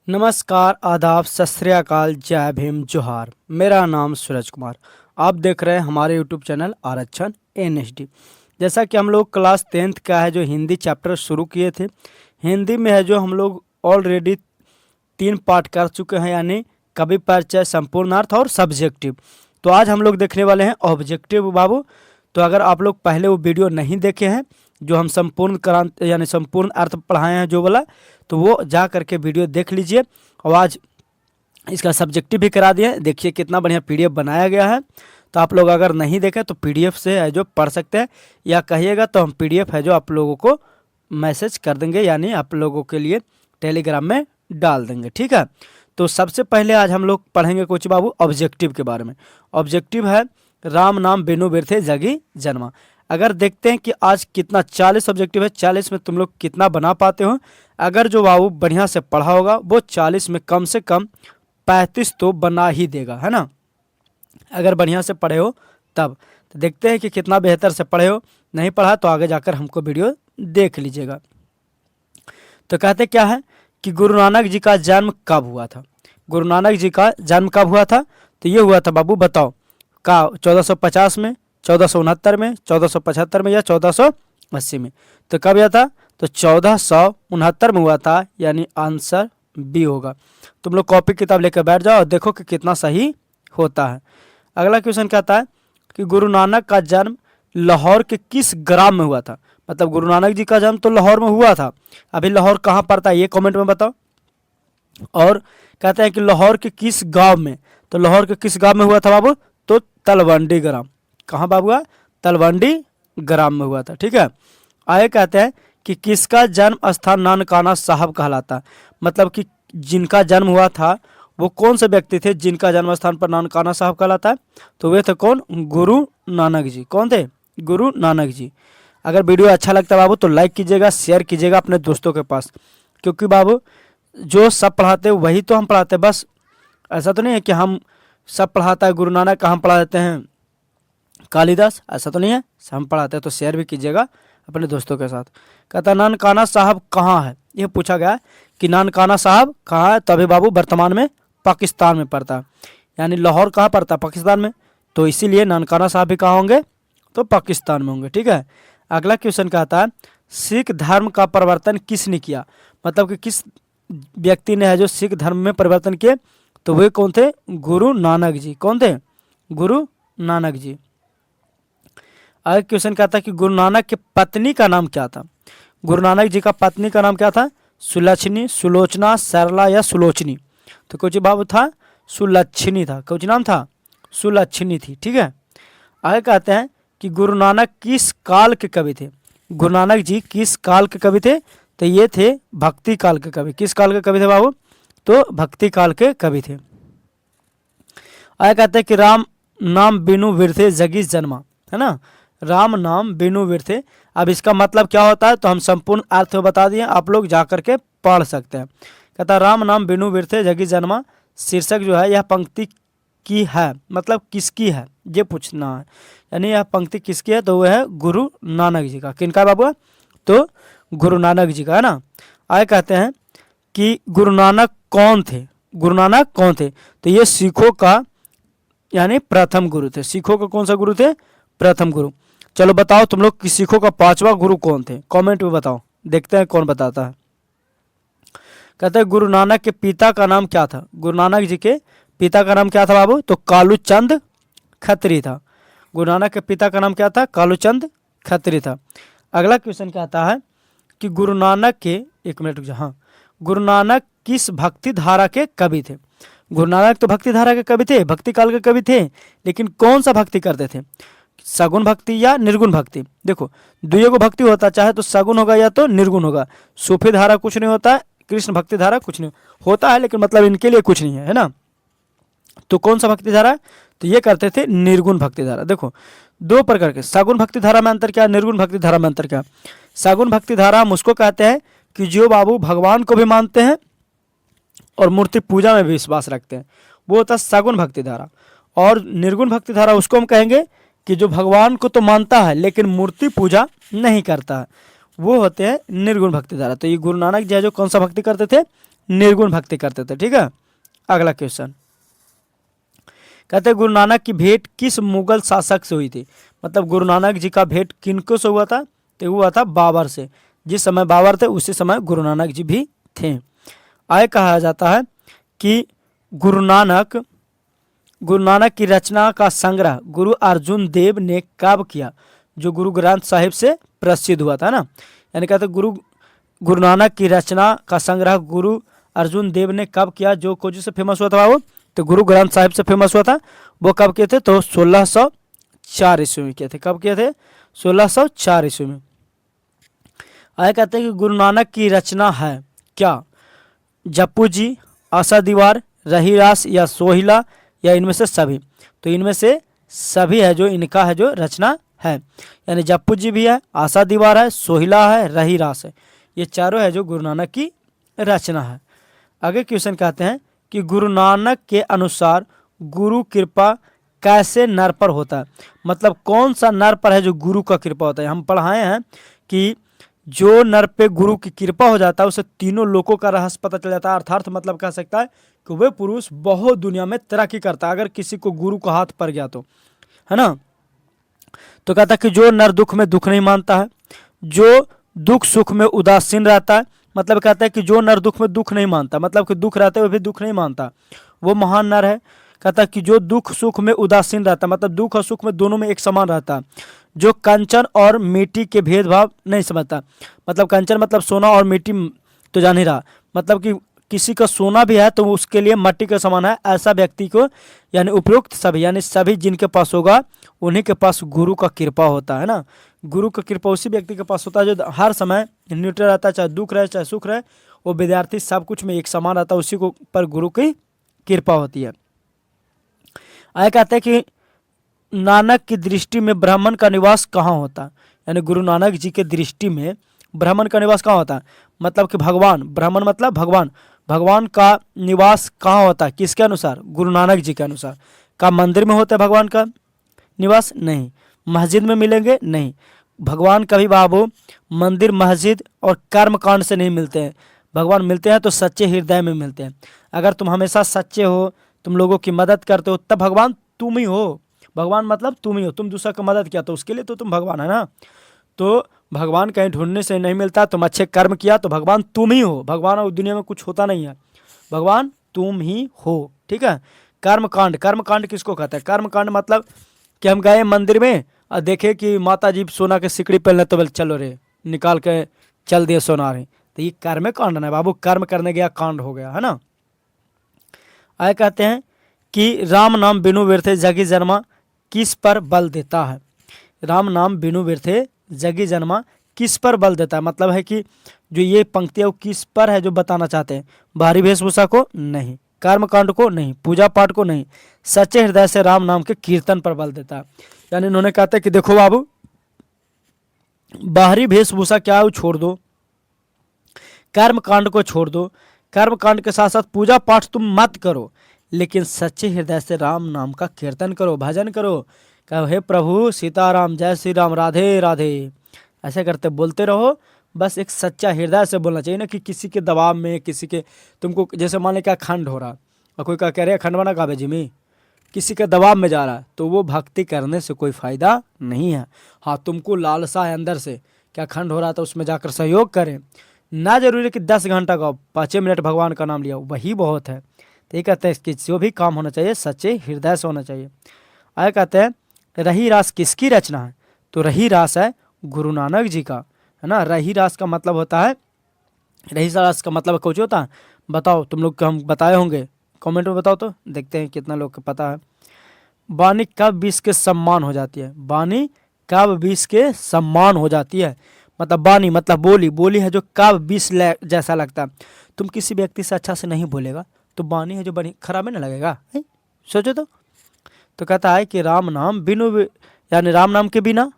नमस्कार, आदाब, सत श्री अकाल, जय भीम, जोहार। मेरा नाम सूरज कुमार। आप देख रहे हैं हमारे यूट्यूब चैनल आरक्षण एनएचडी। जैसा कि हम लोग क्लास 10th का है जो हिंदी चैप्टर शुरू किए थे, हिंदी में है जो हम लोग ऑलरेडी 3 पार्ट कर चुके हैं, यानी कवि परिचय, संपूर्ण अर्थ और सब्जेक्टिव। तो आज हम लोग देखने वाले हैं ऑब्जेक्टिव बाबू। तो अगर आप लोग पहले वो वीडियो नहीं देखे हैं जो हम संपूर्ण क्रांत यानी संपूर्ण अर्थ पढ़ाए हैं जो वाला, तो वो जा करके वीडियो देख लीजिए। और आज इसका सब्जेक्टिव भी करा दिए। देखिए कितना बढ़िया पीडीएफ बनाया गया है। तो आप लोग अगर नहीं देखें तो पीडीएफ से है जो पढ़ सकते हैं, या कहिएगा तो हम पीडीएफ है जो आप लोगों को मैसेज कर देंगे, यानी आप लोगों के लिए टेलीग्राम में डाल देंगे। ठीक है, तो सबसे पहले आज हम लोग पढ़ेंगे कोच बाबू ऑब्जेक्टिव के बारे में। ऑब्जेक्टिव है राम नाम बिनु बिरथे जगी जन्मा। अगर देखते हैं कि आज कितना 40 ऑब्जेक्टिव है, 40 में तुम लोग कितना बना पाते हो। अगर जो बाबू बढ़िया से पढ़ा होगा वो 40 में कम से कम 35 तो बना ही देगा, है ना। अगर बढ़िया से पढ़े हो तब। तो देखते हैं कि कितना बेहतर से पढ़े हो। नहीं पढ़ा तो आगे जाकर हमको वीडियो देख लीजिएगा। तो कहते क्या है कि गुरु नानक जी का जन्म कब हुआ था। गुरु नानक जी का जन्म कब हुआ था? तो ये हुआ था बाबू, बताओ का 1450 में, 1469 में, 1475 में या 1480 में। तो कब हुआ था? तो 1469 में हुआ था, यानी आंसर बी होगा। तुम लोग कॉपी किताब लेकर बैठ जाओ और देखो कि कितना सही होता है। अगला क्वेश्चन कहता है कि गुरु नानक का जन्म लाहौर के किस ग्राम में हुआ था। मतलब गुरु नानक जी का जन्म तो लाहौर में हुआ था, अभी लाहौर कहाँ पड़ता है ये कमेंट में बताओ। और कहते हैं कि लाहौर के किस गांव में। तो लाहौर के किस गांव में हुआ था बाबू? तो तलवंडी ग्राम। कहाँ बाबू हुआ? तलवंडी ग्राम में हुआ था। ठीक है, आगे कहते हैं कि किसका जन्म स्थान नानकाना साहब कहलाता है। मतलब कि जिनका जन्म हुआ था वो कौन से व्यक्ति थे जिनका जन्म स्थान पर नानकाना साहब कहलाता है? तो वे थे कौन? गुरु नानक जी। कौन थे? गुरु नानक जी। अगर वीडियो अच्छा लगता है बाबू तो लाइक कीजिएगा, शेयर कीजिएगा अपने दोस्तों के पास, क्योंकि बाबू जो सब पढ़ाते हैं वही तो हम पढ़ाते हैं। बस ऐसा तो नहीं है कि हम सब पढ़ाता है गुरु नानक का हम पढ़ा देते हैं कालिदास, ऐसा तो नहीं है। हम पढ़ाते हैं तो शेयर भी कीजिएगा अपने दोस्तों के साथ। कहता है नानकाना साहब कहाँ है, ये पूछा गया कि नानकाना साहब कहाँ है। तभी बाबू वर्तमान में पाकिस्तान में पड़ता है, यानी लाहौर कहाँ पड़ता है? पाकिस्तान में। तो इसीलिए नानकाना साहब भी कहाँ होंगे? तो पाकिस्तान में होंगे। ठीक है, अगला क्वेश्चन कहता है सिख धर्म का परिवर्तन किसने किया। मतलब कि किस व्यक्ति ने है जो सिख धर्म में परिवर्तन किए। तो वे कौन थे? गुरु नानक जी। कौन थे? गुरु नानक जी। आगे क्वेश्चन कहता है कि गुरु नानक की पत्नी का नाम क्या था। गुरु नानक जी का पत्नी का नाम क्या था? सुलक्षणी, सुलोचना, सरला या सुलोचनी। तो कुछ बाबू था सुलक्षणी था। कुछ नाम था? सुलक्षणी थी। ठीक है, आगे कहते हैं कि गुरु नानक किस काल के कवि थे। गुरु नानक जी किस काल के कवि थे? तो ये थे भक्ति काल के कवि। किस काल के कवि थे बाबू? तो भक्ति काल के कवि थे। आगे कहते हैं कि राम नाम बिनु बिरथे जगी जन्मा, है ना। राम नाम बिनु बिरथे। अब इसका मतलब क्या होता है तो हम संपूर्ण अर्थ बता दिए, आप लोग जा करके पढ़ सकते हैं। कहता है राम नाम बिनु बिरथे जगी जन्मा। शीर्षक जो है यह पंक्ति की है, मतलब किसकी है ये पूछना है। यानी यह पंक्ति किसकी है? तो वह है गुरु नानक जी का। किनका बाबू? तो गुरु नानक जी का, है ना। आगे कहते हैं कि गुरु नानक कौन थे। गुरु नानक कौन थे? तो ये सिखों का यानी प्रथम गुरु थे। सिखों का कौन सा गुरु थे? प्रथम गुरु। चलो बताओ तुम लोग कि सिखों का 5वां गुरु कौन थे, कमेंट में बताओ, देखते हैं कौन बताता है। कहते हैं गुरु नानक के पिता का नाम क्या था। गुरु नानक जी के पिता का नाम क्या था बाबू? तो कालूचंद खत्री था। गुरु नानक के पिता का नाम क्या था? कालूचंद खत्री था। अगला क्वेश्चन कहता है कि गुरु नानक के, एक मिनट रुक जाओ, हाँ, गुरु नानक किस भक्ति धारा के कवि थे। गुरु नानक तो भक्ति धारा के कवि थे, भक्ति काल के कवि थे, लेकिन कौन सा भक्ति करते थे? सगुण भक्ति या निर्गुण भक्ति। देखो दुइयों को भक्ति होता, चाहे तो सगुण होगा या तो निर्गुण होगा। सूफी धारा कुछ नहीं होता है, कृष्ण भक्ति धारा कुछ नहीं होता है, लेकिन मतलब इनके लिए कुछ नहीं है ना। तो कौन सा भक्ति धारा? तो ये करते थे निर्गुण भक्ति धारा। देखो दो प्रकार के, सगुण भक्ति धारा में अंतर क्या, निर्गुण भक्ति धारा में अंतर क्या। सगुण भक्ति धारा हम उसको कहते हैं कि जो बाबू भगवान को भी मानते हैं और मूर्ति पूजा में भी विश्वास रखते हैं, वो होता है सगुण भक्ति धारा। और निर्गुण भक्ति धारा उसको हम कहेंगे कि जो भगवान को तो मानता है लेकिन मूर्ति पूजा नहीं करता है, वो होते हैं निर्गुण भक्ति धारा। तो ये गुरु नानक जी जो कौन सा भक्ति करते थे? निर्गुण भक्ति करते थे। ठीक है, अगला क्वेश्चन कहते हैं गुरु नानक की भेंट किस मुगल शासक से हुई थी। मतलब गुरु नानक जी का भेंट किनको से हुआ था, तो हुआ था बाबर से। जिस समय बाबर थे उसी समय गुरु नानक जी भी थे। आगे कहा जाता है कि गुरु नानक की रचना का संग्रह गुरु अर्जुन देव ने कब किया, जो गुरु ग्रंथ साहिब से प्रसिद्ध हुआ था ना। यानी कहते गुरु नानक की रचना का संग्रह गुरु अर्जुन देव ने कब किया, जो खोजी से फेमस हुआ था वो, तो गुरु ग्रंथ साहिब से फेमस हुआ था। वो कब किए थे, तो 1604 ईस्वी में किए थे। कब किए थे, 1604 ईस्वी में। आगे कहते हैं कि गुरु नानक की रचना है क्या, जप्पू जी, आशा दीवार, रहीरास या सोहिला या इनमें से सभी। तो इनमें से सभी है जो इनका है जो रचना है। यानी जप्पू जी भी है, आशा दीवार है, सोहिला है, रहीरास है, ये चारों है जो गुरु नानक की रचना है। आगे क्वेश्चन कहते हैं कि गुरु नानक के अनुसार गुरु कृपा कैसे नर पर होता है। मतलब कौन सा नर पर है जो गुरु का कृपा होता है। हम पढ़ाए हैं कि जो नर पे गुरु की कृपा हो जाता है उसे तीनों लोकों का रहस्य पता चल जाता है। अर्थात मतलब कह सकता है कि वे पुरुष बहुत दुनिया में तरक्की करता है अगर किसी को गुरु का हाथ पड़ गया तो, है ना। तो कहता है कि जो नर दुख में दुख नहीं मानता है, जो दुख सुख में उदासीन रहता है। मतलब कहता है कि जो नर दुख में दुख नहीं मानता, मतलब कि दुख रहते हुए भी दुख नहीं मानता, वो महान नर है। कहता है कि जो दुख सुख में उदासीन रहता है, मतलब दुख और सुख में दोनों में एक समान रहता है। जो कंचन और मिट्टी के भेदभाव नहीं समझता। मतलब कंचन मतलब सोना और मिट्टी तो जान ही रहा, मतलब कि किसी का सोना भी है तो उसके लिए मट्टी का समान है। ऐसा व्यक्ति को यानी उपयुक्त सभी यानी सभी जिनके पास होगा उन्हीं के पास गुरु का कृपा होता है ना। गुरु का कृपा उसी व्यक्ति के पास होता है जो हर समय न्यूट्रल रहता है, चाहे दुख रहे चाहे सुख रहे, वो विद्यार्थी सब कुछ में एक समान रहता है, उसी को पर गुरु की कृपा होती है। आगे कहते हैं कि नानक की दृष्टि में ब्राह्मण का निवास कहाँ होता है। यानी गुरु नानक जी के दृष्टि में ब्राह्मण का निवास कहाँ होता है। मतलब कि भगवान, ब्राह्मण मतलब भगवान, भगवान का निवास कहाँ होता है, किसके अनुसार, गुरु नानक जी के अनुसार। का मंदिर में होता है भगवान का निवास, नहीं। मस्जिद में मिलेंगे, नहीं। भगवान कभी बाबू मंदिर मस्जिद और कर्म कांड से नहीं मिलते हैं। भगवान मिलते हैं तो सच्चे हृदय में मिलते हैं। अगर तुम हमेशा सच्चे हो, तुम लोगों की मदद करते हो, तब भगवान तुम ही हो। भगवान मतलब तुम ही हो, तुम दूसरा का मदद किया तो उसके लिए तो तुम भगवान है ना। तो भगवान कहीं ढूंढने से नहीं मिलता, तुम अच्छे कर्म किया तो भगवान तुम ही हो। भगवान और दुनिया में कुछ होता नहीं है, भगवान तुम ही हो। ठीक है। कर्मकांड, कर्मकांड किसको कहते हैं। कर्मकांड मतलब कि हम गए मंदिर में और देखे कि माता जी सोना के सिकड़ी पहनले तो बोले चलो रे निकाल के चल दिए सोना रे, तो ये कर्म कांड ना बाबू, कर्म करने गया कांड हो गया, है ना। आगे कहते हैं कि राम नाम बिनु व्यर्थे जगी जन्मा किस पर बल देता है। राम नाम बिनु व्यर्थे जगी जन्मा किस पर बल देता है। मतलब है कि जो ये पंक्ति है वो किस पर है जो बताना चाहते हैं। बाहरी वेशभूषा को नहीं, कर्मकांड को नहीं, पूजा पाठ को नहीं, सच्चे हृदय से राम नाम के कीर्तन पर बल देता है। यानी इन्होंने कहते हैं कि देखो बाबू, बाहरी वेशभूषा क्या है वो छोड़ दो, कर्मकांड को छोड़ दो, कर्मकांड के साथ साथ पूजा पाठ तुम मत करो, लेकिन सच्चे हृदय से राम नाम का कीर्तन करो, भजन करो। कहो हे प्रभु सीताराम, जय श्री राम, राधे राधे, ऐसे करते बोलते रहो। बस एक सच्चा हृदय से बोलना चाहिए ना कि किसी के दबाव में, किसी के तुमको जैसे मान लें क्या खंड हो रहा और कोई कह रहे खंड बना काबे जिमी, किसी के दबाव में जा रहा है तो वो भक्ति करने से कोई फायदा नहीं है। हाँ, तुमको लालसा है अंदर से क्या खंड हो रहा था उसमें जाकर सहयोग करें, ना जरूरी कि 10 घंटा का 5 मिनट भगवान का नाम लिया वही बहुत है। तो ये कहते हैं कि जो भी काम होना चाहिए सच्चे हृदय से होना चाहिए। आगे कहते हैं रही रास किसकी रचना है। तो रही रास है गुरु नानक जी का, है ना। रही रास का मतलब होता है, रही रास का मतलब कुछ होता है, बताओ तुम लोग को हम बताए होंगे, कमेंट में बताओ तो देखते हैं कितना लोग को पता है। वाणी कब विष के सम्मान हो जाती है। वाणी कब विष के सम्मान हो जाती है। मतलब वाणी मतलब बोली, बोली है जो कब विष जैसा लगता है। तुम किसी व्यक्ति से अच्छा से नहीं बोलेगा तो वाणी है जो बनी खराब है ना लगेगा, सोचो तो कहता है कि राम नाम बिनु यानी राम नाम के बिना,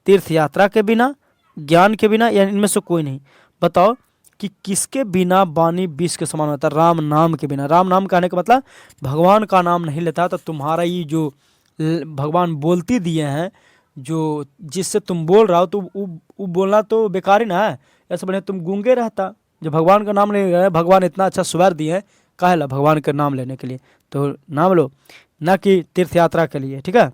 तीर्थ यात्रा के बिना, ज्ञान के बिना, यानी इनमें से कोई नहीं। बताओ कि किसके बिना वाणी विष के समान होता है। राम नाम के बिना। राम नाम कहने का मतलब भगवान का नाम नहीं लेता तो तुम्हारा ये जो भगवान बोलती दिए हैं, जो जिससे तुम बोल रहा हो तो वो बोलना तो बेकार ही ना है। ऐसे बढ़िया तुम गूंगे रहता, जो भगवान का नाम नहीं ले रहे हैं, भगवान इतना अच्छा स्वर दिए हैं, काहेला भगवान का नाम लेने के लिए, तो नाम लो, ना कि तीर्थ यात्रा के लिए, ठीक है।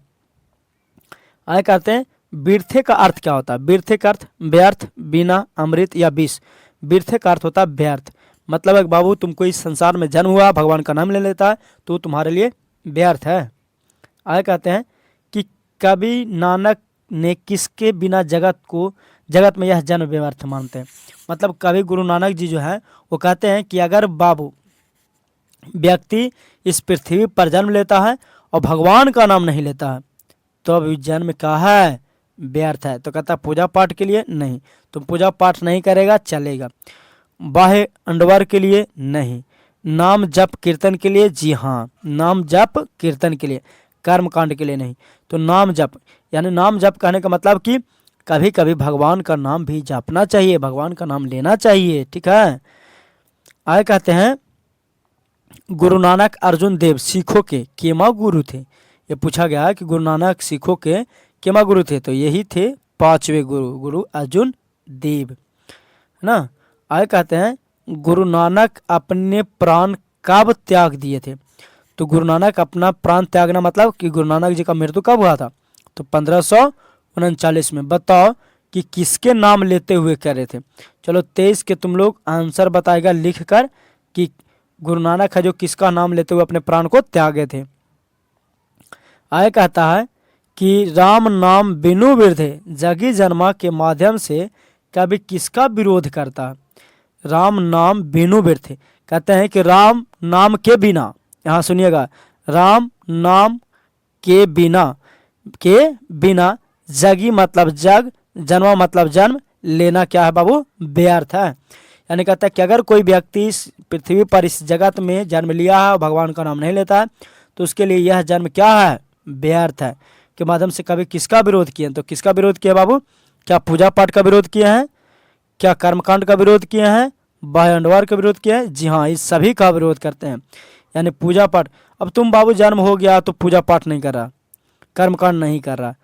आगे कहते हैं बीर्थे का अर्थ क्या होता है। बीर्थे का अर्थ व्यर्थ, बिना, अमृत या विष। बीर्थे का अर्थ होता है व्यर्थ, मतलब एक बाबू तुमको इस संसार में जन्म हुआ, भगवान का नाम ले लेता है तो तुम्हारे लिए व्यर्थ है। आगे कहते हैं कि कवि नानक ने किसके बिना जगत में यह जन्म व्यर्थ मानते हैं। मतलब कवि गुरु नानक जी जो है वो कहते हैं कि अगर बाबू व्यक्ति इस पृथ्वी पर जन्म लेता है और भगवान का नाम नहीं लेता है तो अब जन्म क्या है, व्यर्थ है। तो कहता है पूजा पाठ के लिए नहीं, तुम पूजा पाठ नहीं करेगा चलेगा। बाह्य अंडवार के लिए नहीं, नाम जप कीर्तन के लिए जी हाँ, नाम जप कीर्तन के लिए, कर्म कांड के लिए नहीं। तो नाम जप यानी नाम जप कहने का मतलब कि कभी कभी भगवान का नाम भी जपना चाहिए, भगवान का नाम लेना चाहिए, ठीक है। आगे कहते हैं गुरु नानक अर्जुन देव सिखों के केमा गुरु थे। ये पूछा गया है कि गुरु नानक सिखों के केमा गुरु थे, तो यही थे पांचवे गुरु, गुरु अर्जुन देव, है ना। आगे कहते हैं गुरु नानक अपने प्राण कब त्याग दिए थे। तो गुरु नानक अपना प्राण त्यागना मतलब कि गुरु नानक जी का मृत्यु कब हुआ था, तो 1539 में। बताओ कि किसके नाम लेते हुए कह रहे थे। चलो 23 के तुम लोग आंसर बताएगा लिख कर कि गुरु नानक है जो किसका नाम लेते हुए अपने प्राण को त्यागे थे। आगे कहता है कि राम नाम बिनु वृद्धे जगी जन्मा के माध्यम से कभी किसका विरोध करता है। राम नाम बिनु वृद्धे कहते हैं कि राम नाम के बिना, यहाँ सुनिएगा, राम नाम के बिना जगी मतलब जग, जन्मा मतलब जन्म, लेना क्या है बाबू, व्यर्थ है। यानी कहता है कि अगर कोई व्यक्ति इस पृथ्वी पर इस जगत में जन्म लिया है और भगवान का नाम नहीं लेता है तो उसके लिए यह जन्म क्या है, व्यर्थ है। के माध्यम से कभी किसका विरोध किए, तो किसका विरोध किया बाबू, क्या पूजा पाठ का विरोध किए हैं, क्या कर्मकांड का विरोध किए हैं, बाह्य अंडवार का विरोध किया है, जी हाँ इस सभी का विरोध करते हैं। यानी पूजा पाठ, अब तुम बाबू जन्म हो गया तो पूजा पाठ नहीं कर रहा, कर्मकांड नहीं कर रहा,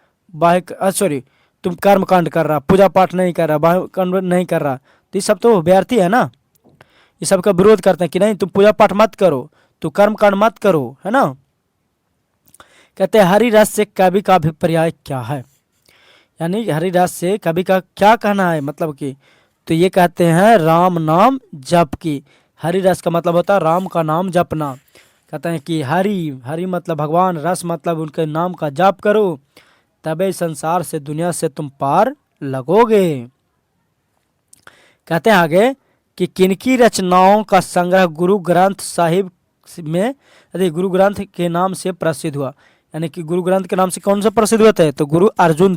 तुम कर्मकांड कर रहा, पूजा पाठ नहीं कर रहा, बाह्य कांड नहीं कर रहा, तो ये सब तो व्यर्थी है ना। ये सब का विरोध करते हैं कि नहीं तुम पूजा पाठ मत करो, तो कर्मकांड मत करो, है ना। कहते हैं हरि रस से कवि का अभिप्राय क्या है। यानी हरि रस से कवि का क्या कहना है, मतलब कि तो ये कहते हैं राम नाम जप की। हरि रस का मतलब होता है राम का नाम जपना। कहते हैं कि हरि मतलब भगवान, रस मतलब उनके नाम का जाप करो, तबे संसार से दुनिया से तुम पार लगोगे। कहते हैं आगे कि किनकी रचनाओं का संग्रह गुरु ग्रंथ साहिब में, गुरु ग्रंथ के नाम से प्रसिद्ध हुआ। यानी कि गुरु ग्रंथ के नाम से कौन सा प्रसिद्ध हुआ था, तो गुरु अर्जुन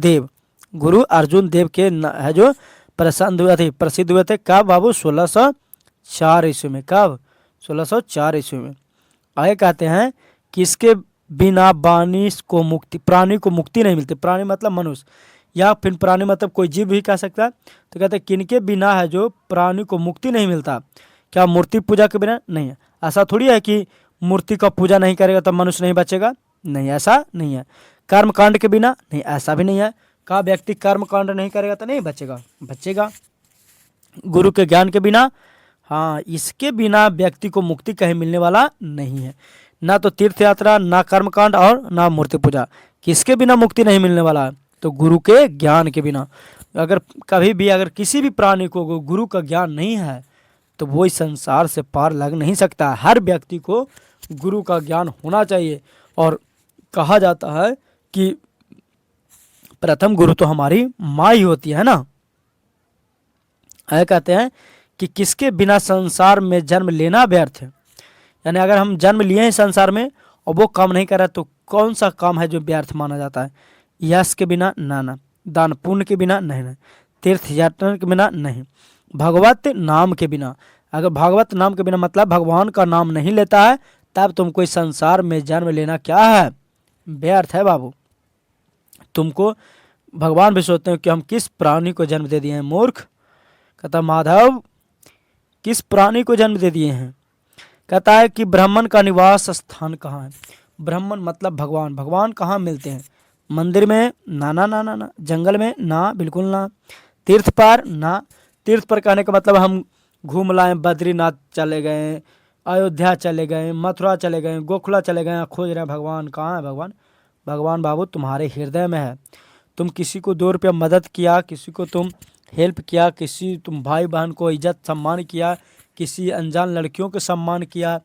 देव के है जो प्रसिद्ध हुए थे। कब बाबू, 1604 ईस्वी में। कब, 1604 ईस्वी में। आगे कहते हैं कि इसके बिना प्राणी को मुक्ति नहीं मिलती। प्राणी मतलब मनुष्य, या फिर प्राणी मतलब कोई जीव भी कह सकता है। तो कहते हैं किनके बिना है जो प्राणी को मुक्ति नहीं मिलता। क्या मूर्ति पूजा के बिना नहीं है। ऐसा थोड़ी है कि मूर्ति का पूजा नहीं करेगा तो मनुष्य नहीं बचेगा, नहीं, ऐसा नहीं है। कर्मकांड के बिना नहीं, ऐसा भी नहीं है। का व्यक्ति कर्मकांड नहीं करेगा तो नहीं बचेगा। गुरु के ज्ञान के बिना, हाँ, इसके बिना व्यक्ति को मुक्ति कहीं मिलने वाला नहीं है। ना तो तीर्थ यात्रा, ना कर्मकांड और ना मूर्ति पूजा, किसके बिना मुक्ति नहीं मिलने वाला है, तो गुरु के ज्ञान के बिना। अगर कभी भी अगर किसी भी प्राणी को गुरु का ज्ञान नहीं है तो वो इस संसार से पार लग नहीं सकता। हर व्यक्ति को गुरु का ज्ञान होना चाहिए। और कहा जाता है कि प्रथम गुरु तो हमारी माँ ही होती है ना। ऐसा कहते हैं कि किसके बिना संसार में जन्म लेना व्यर्थ है। यानी अगर हम जन्म लिए हैं संसार में और वो काम नहीं कर रहा तो कौन सा काम है जो व्यर्थ माना जाता है। यश के बिना ना, दान पुण्य के बिना नहीं, तीर्थ यात्रा के बिना नहीं, भगवत नाम के बिना। अगर भगवत नाम के बिना मतलब भगवान का नाम नहीं लेता है तब तुमको इस संसार में जन्म लेना क्या है, व्यर्थ है बाबू। तुमको भगवान भी सोचते हैं कि हम किस प्राणी को जन्म दे दिए हैं, मूर्ख। कहता माधव किस प्राणी को जन्म दे दिए हैं। कहता है कि ब्राह्मण का निवास स्थान कहाँ है। ब्राह्मण मतलब भगवान। भगवान कहाँ मिलते हैं, मंदिर में ना, जंगल में ना, बिल्कुल ना, तीर्थ पर ना। तीर्थ पर कहने का मतलब हम घूम लाए, बद्रीनाथ चले गए, अयोध्या चले गए, मथुरा चले गए, गोखला चले गए, खोज रहे हैं भगवान। कहाँ है भगवान? भगवान बाबू तुम्हारे हृदय में है। तुम किसी को 2 रुपया मदद किया, किसी को तुम हेल्प किया, तुम भाई बहन को इज्जत सम्मान किया, किसी अनजान लड़कियों को सम्मान किया,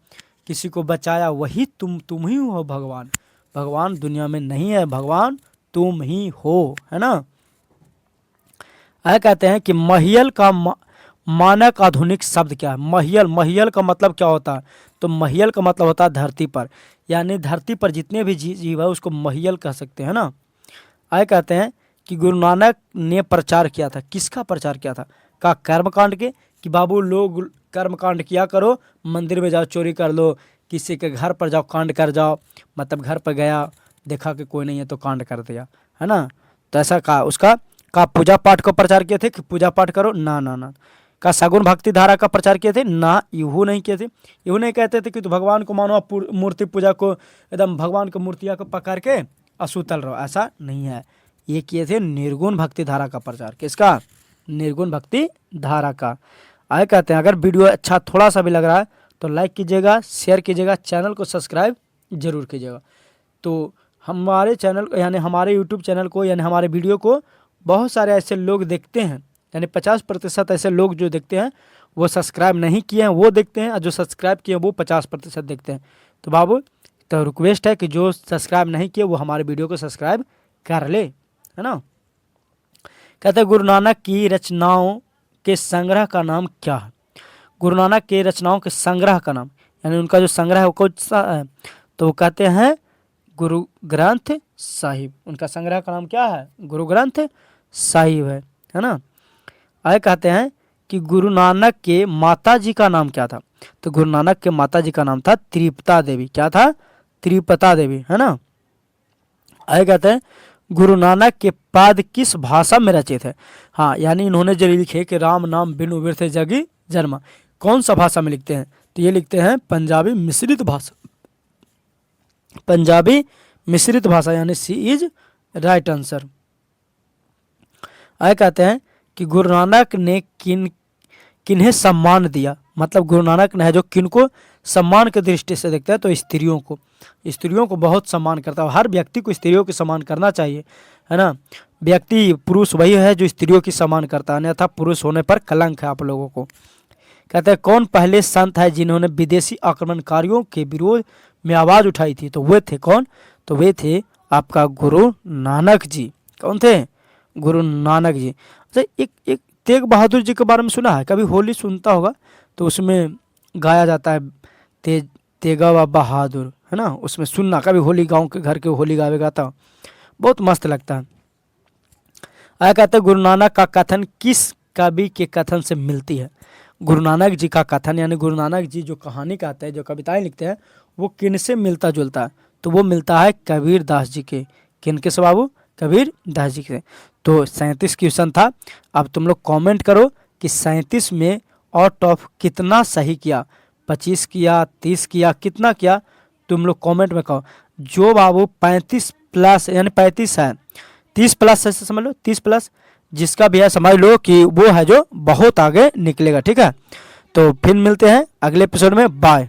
किसी को बचाया, वही तुम ही हो भगवान। भगवान दुनिया में नहीं है, भगवान तुम ही हो, है ना। कहते हैं कि महियल का मानक आधुनिक शब्द क्या है? महियल, महियल का मतलब क्या होता है? तो महियल का मतलब होता है धरती पर, यानी धरती पर जितने भी जीव है उसको महियल कह सकते हैं ना। कहते हैं कि गुरु नानक ने प्रचार किया था, किसका प्रचार किया था? का कर्मकांड के, कि बाबू लोग कर्मकांड किया करो, मंदिर में जाओ चोरी कर लो, किसी के घर पर जाओ कांड कर जाओ, मतलब घर पर गया देखा कि कोई नहीं है तो कांड कर दिया, है ना। तो ऐसा कहा। उसका का पूजा पाठ का प्रचार किए थे कि पूजा पाठ करो, ना ना ना। का सगुण भक्ति धारा का प्रचार किए थे, ना, यूँ नहीं किए थे। यूँ नहीं कहते थे कि तो भगवान को मानो, मूर्ति पूजा को एकदम भगवान को मूर्तियाँ को पकड़ के असुतल रहो, ऐसा नहीं है। ये किए थे निर्गुण भक्ति धारा का प्रचार। किसका? निर्गुण भक्ति धारा का। कहते हैं अगर वीडियो अच्छा थोड़ा सा भी लग रहा है तो लाइक कीजिएगा, शेयर कीजिएगा, चैनल को सब्सक्राइब जरूर कीजिएगा। तो हमारे चैनल यानी हमारे यूट्यूब चैनल को यानी हमारे वीडियो को बहुत सारे ऐसे लोग देखते हैं, यानी 50% ऐसे लोग जो देखते हैं वो सब्सक्राइब नहीं किए हैं, वो देखते हैं, और जो सब्सक्राइब किए हैं वो 50% देखते हैं। तो बाबू तो रिक्वेस्ट है कि जो सब्सक्राइब नहीं किए वो हमारे वीडियो को सब्सक्राइब कर ले, है ना। कहते हैं गुरु नानक की रचनाओं के संग्रह का नाम क्या है? गुरु नानक के रचनाओं के संग्रह का नाम, यानी उनका जो संग्रह है वो कौन सा है? तो वो कहते हैं गुरु ग्रंथ साहिब। उनका संग्रह का नाम क्या है? गुरु ग्रंथ साहिब है ना। कहते हैं कि गुरु नानक के माता जी का नाम क्या था? तो गुरु नानक के माता जी का नाम था त्रिपता देवी। क्या था? त्रिपता देवी, है ना। कहते हैं गुरु नानक के पाद किस भाषा में रचित है? हाँ, यानी इन्होंने जो लिखे कि राम नाम बिनु बिरथ जगी जन्मा, कौन सा भाषा में लिखते हैं? तो ये लिखते हैं पंजाबी मिश्रित भाषा, पंजाबी मिश्रित भाषा, यानी सी इज राइट आंसर। कहते हैं कि गुरु नानक ने किन्हें सम्मान दिया? मतलब गुरु नानक ने है जो किनको सम्मान की दृष्टि से देखते हैं, तो स्त्रियों को बहुत सम्मान करता है। हर व्यक्ति को स्त्रियों की सम्मान करना चाहिए, है ना। व्यक्ति पुरुष वही है जो स्त्रियों की सम्मान करता है, अन्यथा पुरुष होने पर कलंक है आप लोगों को। कहते हैं कौन पहले संत है जिन्होंने विदेशी आक्रमणकारियों के विरोध में आवाज़ उठाई थी? तो वे थे कौन? तो वे थे आपका गुरु नानक जी। कौन थे? गुरु नानक जी। अच्छा, एक तेग बहादुर जी के बारे में सुना है? कभी होली सुनता होगा तो उसमें गाया जाता है तेगा बहादुर, है ना। उसमें सुनना कभी, होली गांव के घर के होली गावेगा तो बहुत मस्त लगता है। कहते हैं गुरु नानक का कथन किस कवि के कथन से मिलती है? गुरु नानक जी का कथन यानी गुरु नानक जी जो कहानी कहते हैं, जो कविताएं लिखते हैं, वो किन से मिलता जुलता है? तो वो मिलता है कबीर दास जी के। किन के से बाबू? कबीर दास जी के। तो 37 क्वेश्चन था। अब तुम लोग कमेंट करो कि 37 में आउट ऑफ कितना सही किया, 25 किया, 30 किया, कितना किया? तुम लोग कमेंट में कहो। जो बाबू 35 प्लस यानी 35 है, 30 प्लस ऐसे समझ लो, 30 प्लस जिसका भी है समझ लो कि वो है जो बहुत आगे निकलेगा। ठीक है, तो फिर मिलते हैं अगले एपिसोड में। बाय।